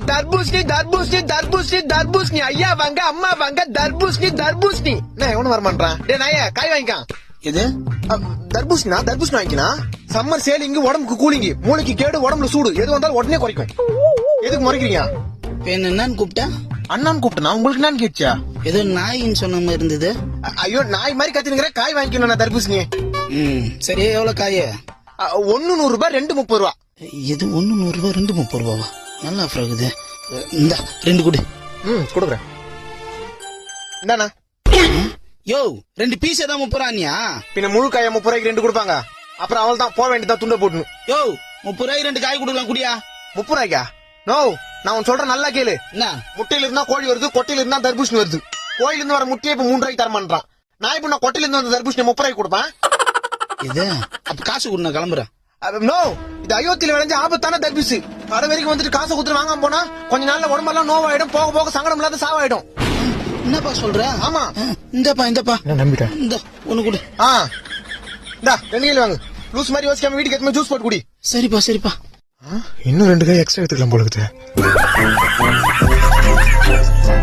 தர்பூசணி தர்பூசணி தர்பூசணி தர்பூசணி ஐயா வாங்க அம்மா வாங்க தர்பூசணி தர்பூசணி நான் எவனு வர மாட்டான் டே நாயா காய் வாங்கிக்கான் இது தர்பூசணி வாங்கிக்கலாம் சம்மர் சேலிங்கு உடம்புக்கு கூலிங்கு மூளைக்கு கேடு உடம்புல சூடு எது வந்தாலும் உடனே குறைக்கும் எதுக்கு முறைக்கிறீங்க என்னன்னு கூப்பிட்டா அண்ணான்னு கூப்பிட்டா உங்களுக்கு என்னன்னு கேட்சியா ஏதோ நாயின்னு சொன்ன மாதிரி இருந்தது. ஐயோ நாய் மாதிரி கத்தினுங்கிற காய் வாங்கிக்கணும் தர்பூசணி சரி எவ்வளவு காய? 1 100 ரூபாய் 2 30 ரூபா. இது 1 100 ரூபாய் 2 30 ரூபாவா? நல்லா ஆஃபர் ஆகுது. இந்த 2 கொடு. கொடுக்குறேன். இந்தாண்ணா. யோ 2 பீஸ் தான் 30 ரூபாயா? பின்ன முழு காய 30 ரூபாய்க்கு 2 கொடுப்பாங்க. அப்புறம் அவள் தான் போக வேண்டியதான் துண்டை போட்டு. யோ 30 ரூபாய்க்கு 2 காய் கொடுக்கலாம் குடியா? 30 ரூபாய்க்கா? நோ நான் உன் சொல்றேன் நல்லா கேளு. என்ன முட்டையில இருந்தா கோழி வருது, கொட்டையில இருந்தா தர்பூசணி வருது. கோயில இருந்து வர முட்டையை இப்ப 3 ரூபாய்க்கு தரமான்றான். நான் இப்ப நான் கொட்டையில இருந்து வந்த தர்பூசணி 30 ரூபாய்க்கு கொடுப்பேன். இது அப்ப காசு கொடு நான் கிளம்புறேன். நோ இது அயோத்தியில விளைஞ்ச ஆபத்தான தர்பூசு. வர வரைக்கும் வந்துட்டு காசை கொடுத்து வாங்காம போனா கொஞ்ச நாள்ல உடம்பெல்லாம் நோவாயிடும், போக போக சங்கடம் இல்லாத சாவாயிடும். என்னப்பா சொல்ற? ஆமா இந்தப்பா நம்பிட்டேன். இந்த ஒண்ணு கொடு. இந்தா 2 கிலோ வாங்கு. லூஸ் மாதிரி யோசிக்காம வீட்டுக்கு எத்தனை ஜூஸ் போட்டு குடி. சரிப்பா இன்னும் 2 காய் எக்ஸ்ட்ரா எடுத்துக்கலாம் போல இருக்குது.